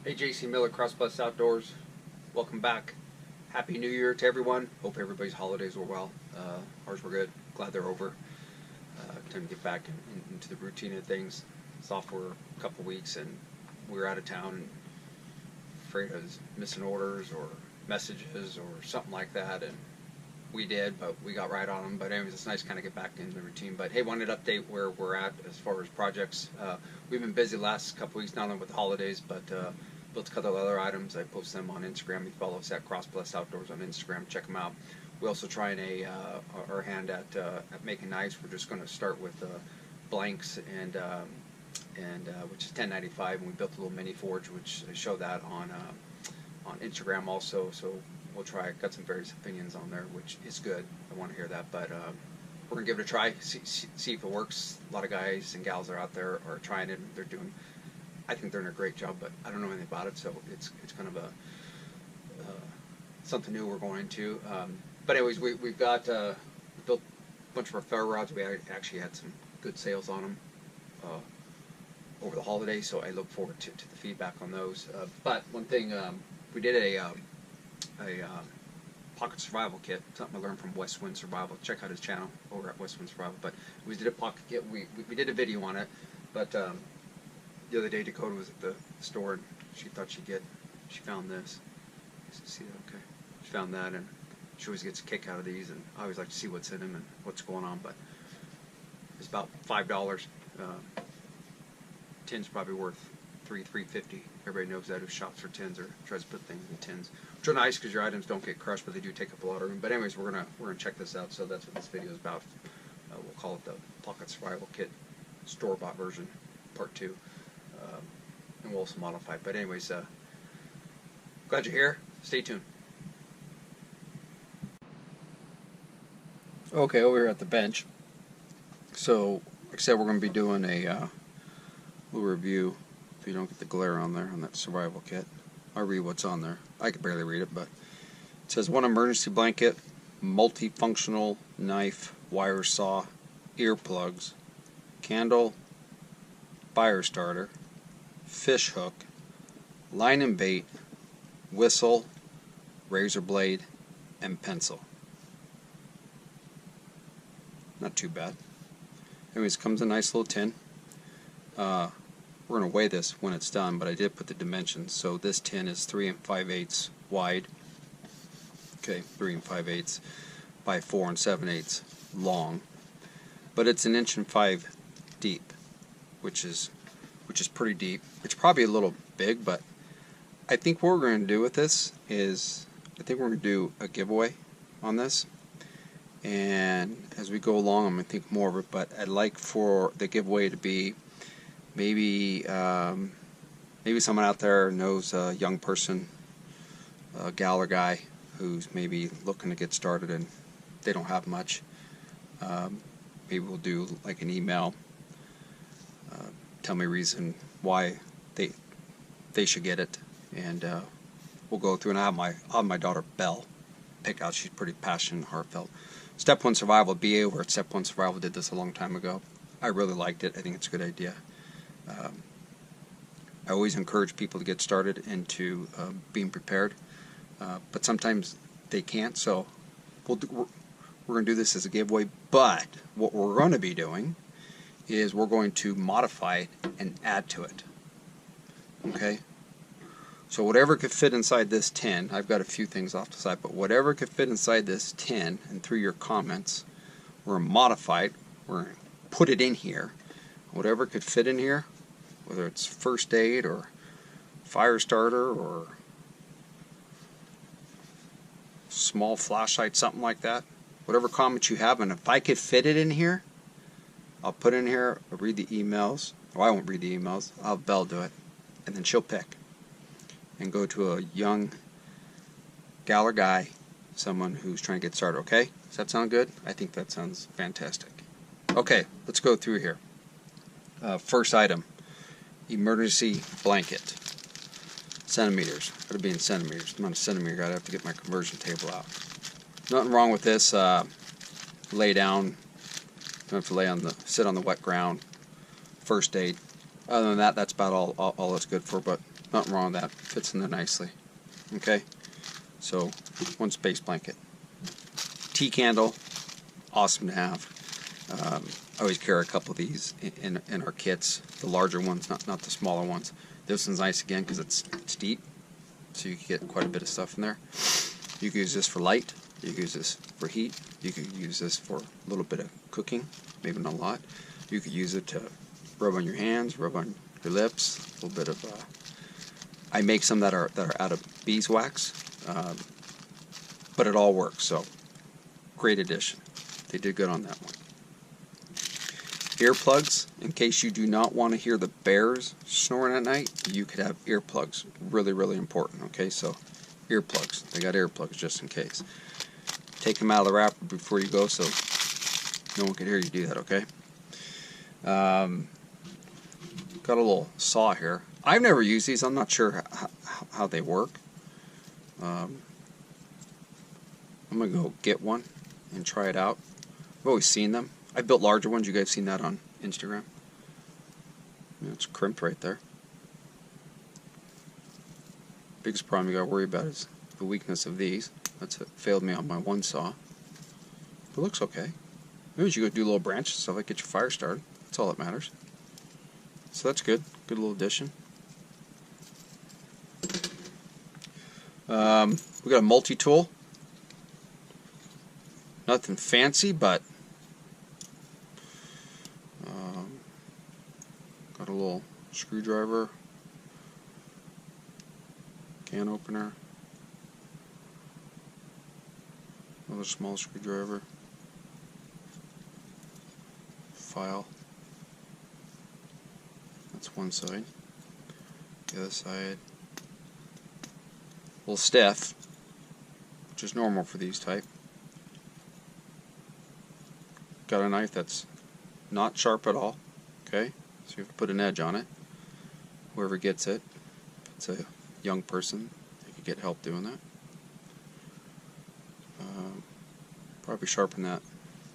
Hey, JC Miller, Cross Bless Outdoors. Welcome back. Happy New Year to everyone. Hope everybody's holidays were well. Ours were good. Glad they're over. Time to get back into the routine of things. It's off for a couple weeks, and we were out of town and afraid I was missing orders or messages or something like that, and we did, but we got right on them. But anyways, it's nice to kind of get back into the routine. But hey, wanted to update where we're at as far as projects. We've been busy the last couple weeks, not only with the holidays, but built a couple of other items. I post them on Instagram. You follow us at Cross Bless Outdoors on Instagram. Check them out. We also trying our hand at making knives. We're just going to start with blanks and which is $10.95, and we built a little mini forge, which I show that on Instagram also. So we'll try. Got some various opinions on there, which is good. I want to hear that, but we're gonna give it a try. See if it works. A lot of guys and gals are out there are trying it. They're doing. I think they're doing a great job, but I don't know anything about it, so it's kind of a something new we're going into. But anyways, we've got we built a bunch of our ferro rods. We actually had some good sales on them over the holidays, so I look forward to the feedback on those. But one thing, we did a pocket survival kit, something I learned from Westwind Survival. Check out his channel over at Westwind Survival. But we did a pocket kit. We did a video on it, but the other day Dakota was at the store and she thought she found this. See that? Okay. She found that, and she always gets a kick out of these, and I always like to see what's in them and what's going on. But it's about $5. Tin's probably worth $3.50. Everybody knows that who shops for tins or tries to put things in tins, which are nice because your items don't get crushed, but they do take up a lot of room. But anyways, we're gonna check this out. So that's what this video is about. We'll call it the Pocket Survival Kit store-bought version, part 2, and we'll also modify it. But anyways, glad you're here. Stay tuned. Okay, over here at the bench. So, like I said, we're going to be doing a little review. If you don't get the glare on there on that survival kit, I'll read what's on there. I can barely read it, but it says 1 emergency blanket, multifunctional knife, wire saw, earplugs, candle, fire starter, fish hook, line and bait, whistle, razor blade, and pencil. Not too bad. Anyways, comes in a nice little tin. We're going to weigh this when it's done, but I did put the dimensions. So this tin is 3 5/8 wide. Okay, 3 5/8 by 4 7/8 long. But it's 1.5 inches deep, which is pretty deep. It's probably a little big, but I think what we're going to do with this is I think we're going to do a giveaway on this. And as we go along, I'm going to think more of it, but I'd like for the giveaway to be maybe someone out there knows a young person, a gal or guy who's maybe looking to get started and they don't have much. Maybe we'll do like an email, tell me a reason why they should get it, and we'll go through. And I'll have my daughter Belle pick out. She's pretty passionate and heartfelt. Step 1 Survival, BA over at Step 1 Survival did this a long time ago. I really liked it. I think it's a good idea. I always encourage people to get started into being prepared, but sometimes they can't, so we're going to do this as a giveaway. But what we're going to be doing is we're going to modify it and add to it. Okay? So whatever could fit inside this tin, I've got a few things off the side, but whatever could fit inside this tin and through your comments, we're going to modify it, we're going to put it in here. Whatever could fit in here, whether it's first aid or fire starter or small flashlight, something like that, whatever comments you have, and if I could fit it in here, I'll put it in here, I'll read the emails, or I won't read the emails, I'll have Belle do it, and then she'll pick and go to a young gal or guy, someone who's trying to get started. Okay? Does that sound good? I think that sounds fantastic. Okay, let's go through here. First item, emergency blanket. Centimeters. Got to be in centimeters. I'm not a centimeter guy. I have to get my conversion table out. Nothing wrong with this. Lay down. Don't have to sit on the wet ground. First aid. Other than that, that's about all it's good for, but nothing wrong with that. Fits in there nicely. Okay, so one space blanket. Tea candle, awesome to have. I always carry a couple of these in our kits, the larger ones, not the smaller ones. This one's nice again because it's deep, so you can get quite a bit of stuff in there. You can use this for light, you can use this for heat, you can use this for a little bit of cooking, maybe not a lot. You could use it to rub on your hands, rub on your lips, a little bit of I make some that are out of beeswax, but it all works, so great addition. They did good on that one. Earplugs, in case you do not want to hear the bears snoring at night, you could have earplugs. Really, really important, okay? So, earplugs. They got earplugs just in case. Take them out of the wrapper before you go so no one can hear you do that, okay? Got a little saw here. I've never used these. I'm not sure how they work. I'm going to go get one and try it out. I've always seen them. I built larger ones. You guys seen that on Instagram? Yeah, it's crimped right there. Biggest problem you got to worry about is the weakness of these. That's what failed me on my one saw. But it looks okay. Maybe you go do little branches and stuff like get your fire started. That's all that matters. So that's good. Good little addition. We got a multi-tool. Nothing fancy, but got a little screwdriver, can opener, another small screwdriver, file. That's one side. The other side, a little stiff, which is normal for these type. Got a knife that's not sharp at all. Okay, so you have to put an edge on it. Whoever gets it, if it's a young person, they could get help doing that. Probably sharpen that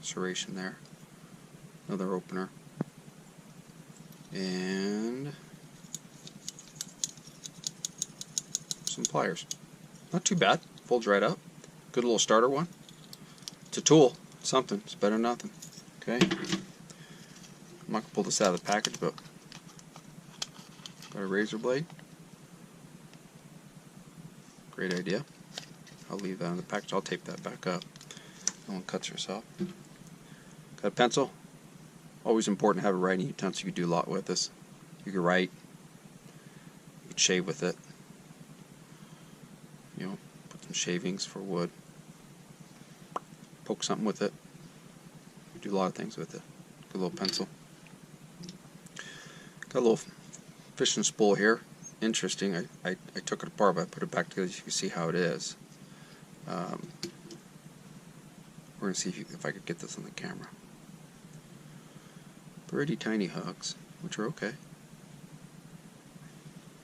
serration there. Another opener. And some pliers. Not too bad. Folds right up. Good little starter one. It's a tool. Something. It's better than nothing. Okay. I'm not going to pull this out of the package, but got a razor blade. Great idea. I'll leave that in the package. I'll tape that back up. No one cuts herself. Got a pencil. Always important to have a writing utensil. You can do a lot with this. You can write. You can shave with it. You know, put some shavings for wood. Poke something with it. You do a lot of things with it. Good little pencil. Got a little fishing spool here. Interesting. I took it apart, but I put it back together so you can see how it is. We're going to see if I could get this on the camera. Pretty tiny hooks, which are okay.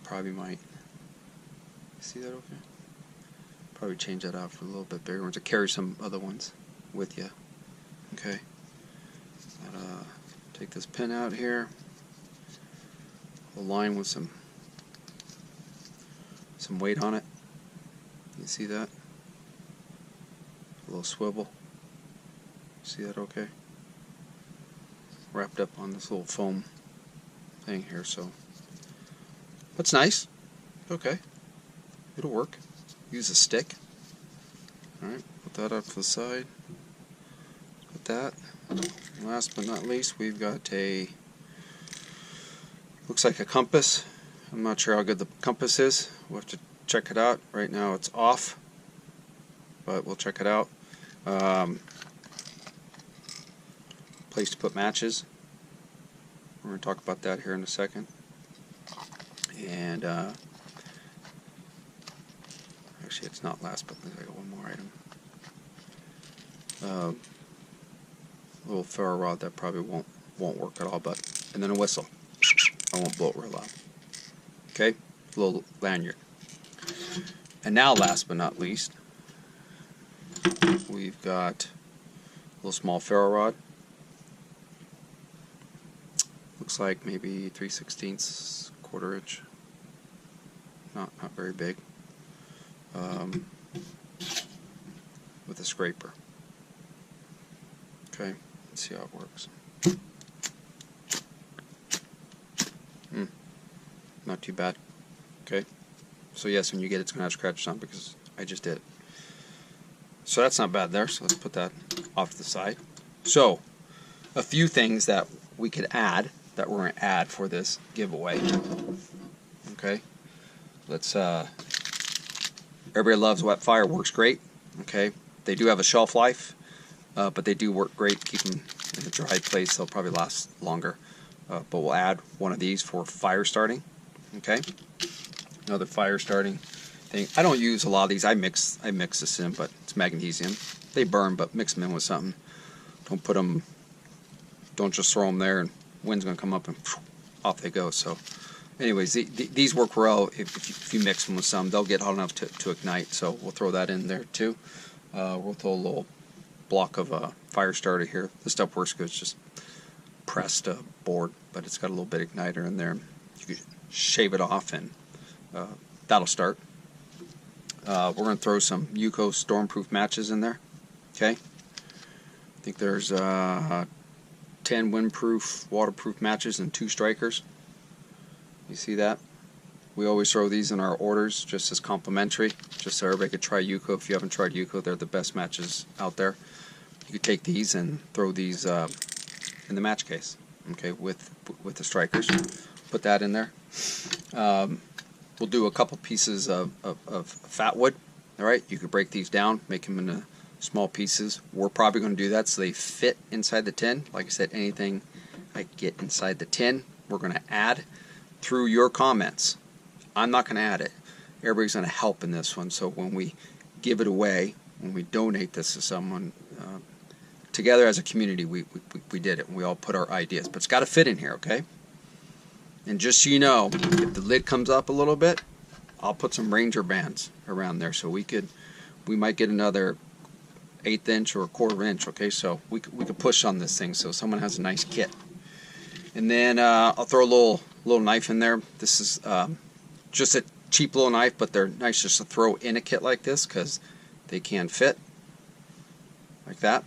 Probably might. See that okay? Probably change that out for a little bit bigger ones. Or carry some other ones with you. Okay. Take this pin out here. Align with some weight on it. You see that? A little swivel. See that okay? Wrapped up on this little foam thing here, so that's nice. Okay. It'll work. Use a stick. Alright, put that up to the side. Put that. Last but not least, we've got a looks like a compass. I'm not sure how good the compass is. We'll have to check it out. Right now it's off, but we'll check it out. Place to put matches. We're going to talk about that here in a second. And actually, it's not last, but I got one more item. A little ferro rod that probably won't work at all, but and then a whistle. I won't blow it real loud. Okay, a little lanyard. And now, last but not least, we've got a little small ferro rod. looks like maybe 3/16 quarter inch. Not very big. With a scraper. Okay, let's see how it works. Not too bad. Okay, so yes, when you get it, it's going to have scratches on because I just did it. So that's not bad there, so let's put that off to the side. So, a few things that we could add, that we're going to add for this giveaway. Okay, let's, everybody loves wet fire, works great. Okay, they do have a shelf life, but they do work great. Keep them in a dry place, they'll probably last longer. But we'll add one of these for fire starting. Okay, another fire starting thing. I don't use a lot of these. I mix this in, but it's magnesium. They burn, but mix them in with something. Don't put them. Don't just throw them there, and wind's gonna come up and off they go. So, anyways, these work well if you mix them with some. They'll get hot enough to ignite. So we'll throw that in there too. We'll throw a little block of fire starter here. This stuff works good. It's just pressed board, but it's got a little bit of igniter in there. You can shave it off, and that'll start. We're going to throw some UCO stormproof matches in there. Okay, I think there's 10 windproof, waterproof matches and 2 strikers. You see that? We always throw these in our orders just as complimentary, just so everybody could try UCO. If you haven't tried UCO, they're the best matches out there. You could take these and throw these in the match case, okay, with the strikers. Put that in there. We'll do a couple pieces of fat wood. All right, you could break these down, make them into small pieces. We're probably going to do that so they fit inside the tin. Like I said, anything I get inside the tin, we're going to add through your comments. I'm not going to add it. Everybody's going to help in this one. So when we give it away, when we donate this to someone, together as a community, we did it. We all put our ideas, but it's got to fit in here, okay? And just so you know, if the lid comes up a little bit, I'll put some Ranger bands around there, so we might get another 1/8 inch or 1/4 inch, okay? So we could push on this thing so someone has a nice kit. And then I'll throw a little knife in there. This is just a cheap little knife, but they're nice just to throw in a kit like this because they can fit like that.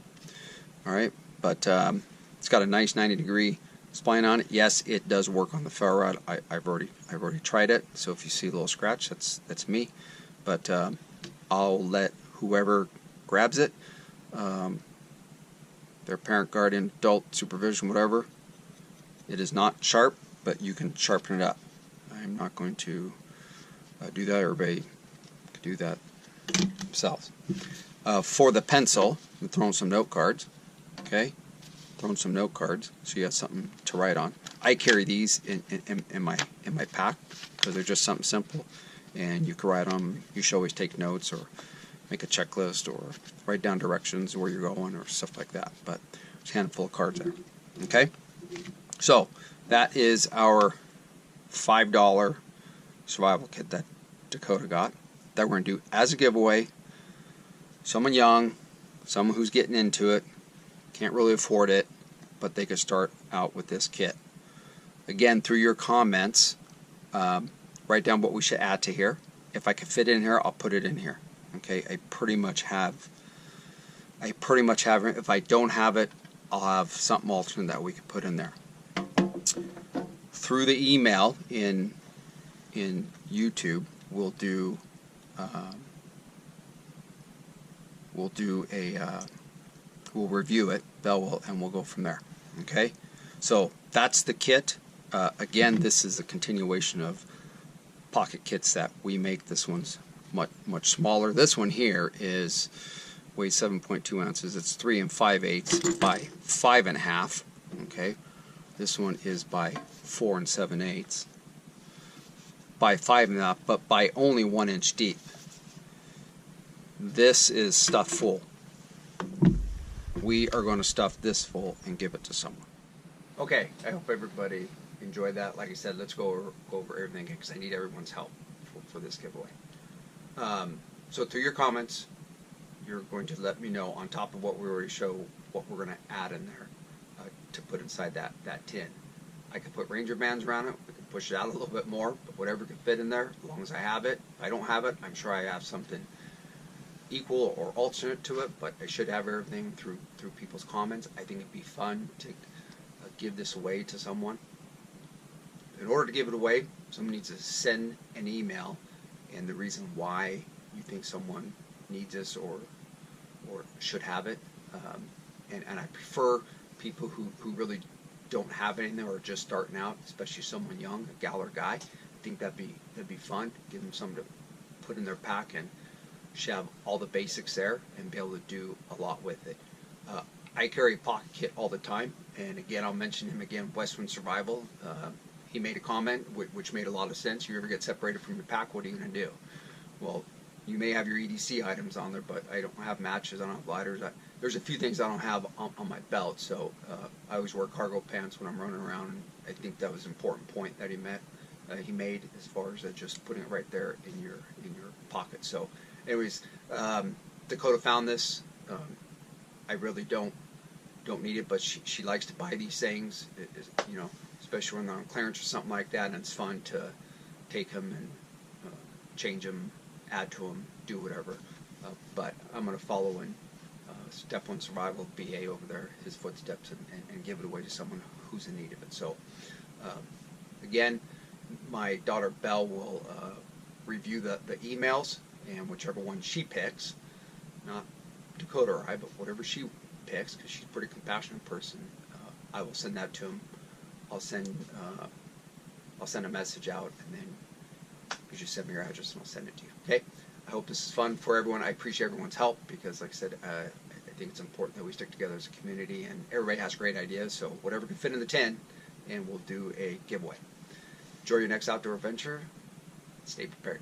All right, but it's got a nice 90-degree spline on it. Yes, it does work on the ferro rod. I've already tried it. So if you see a little scratch, that's me. But I'll let whoever grabs it, their parent, guardian, adult, supervision, whatever. It is not sharp, but you can sharpen it up. I'm not going to do that. Everybody can do that themselves. For the pencil, I'm throwing some note cards. Okay, throwing some note cards so you have something to write on. I carry these in my pack because they're just something simple, and you can write on them. You should always take notes or make a checklist or write down directions where you're going or stuff like that. But there's a handful of cards there. Okay, so that is our $5 survival kit that Dakota got that we're going to do as a giveaway. Someone young, someone who's getting into it, can't really afford it, but they could start out with this kit. Again, through your comments, write down what we should add to here. If I can fit it in here, I'll put it in here. Okay, I pretty much have it. If I don't have it, I'll have something alternate that we can put in there. Through the email in YouTube, we'll do we'll review it, and we'll go from there. Okay, so that's the kit. Again, this is a continuation of pocket kits that we make. This one's much smaller. This one here weighs 7.2 ounces. It's 3 5/8 by 5 1/2. Okay, this one is by 4 7/8 by 5 1/2, but by only 1 inch deep. This is stuffed full. We are going to stuff this full and give it to someone. Okay, I hope everybody enjoyed that. Like I said, let's go over everything because I need everyone's help for this giveaway. So through your comments, you're going to let me know on top of what we already show what we're going to add in there to put inside that tin. I could put Ranger bands around it. We could push it out a little bit more, but whatever can fit in there, as long as I have it. If I don't have it, I'm sure I have something equal or alternate to it, but I should have everything through people's comments. I think it'd be fun to give this away to someone. In order to give it away, someone needs to send an email and the reason why you think someone needs this or should have it. And I prefer people who really don't have anything or are just starting out, especially someone young, a gal or guy. I think that'd be fun. Give them something to put in their pack and shove all the basics there and be able to do a lot with it. I carry a pocket kit all the time, and again, I'll mention him again, Westwind Survival. He made a comment which made a lot of sense. You ever get separated from your pack, what are you going to do? Well, you may have your EDC items on there, but I don't have matches, I don't have lighters. There's a few things I don't have on my belt, so I always wear cargo pants when I'm running around, and I think that was an important point that he made as far as just putting it right there in your pocket. So anyways, Dakota found this. I really don't need it, but she likes to buy these things, you know, especially when they're on clearance or something like that, and it's fun to take them and change them, add to them, do whatever. But I'm going to follow in Step 1 Survival BA over there, his footsteps, and give it away to someone who's in need of it. So again, my daughter Belle will review the emails, and whichever one she picks, not Dakota or I, but whatever she picks, because she's a pretty compassionate person, I will send that to him. I'll send a message out, and then you just send me your address and I'll send it to you. Okay? I hope this is fun for everyone. I appreciate everyone's help because, like I said, I think it's important that we stick together as a community, and everybody has great ideas, so whatever can fit in the tin, and we'll do a giveaway. Enjoy your next outdoor adventure. Stay prepared.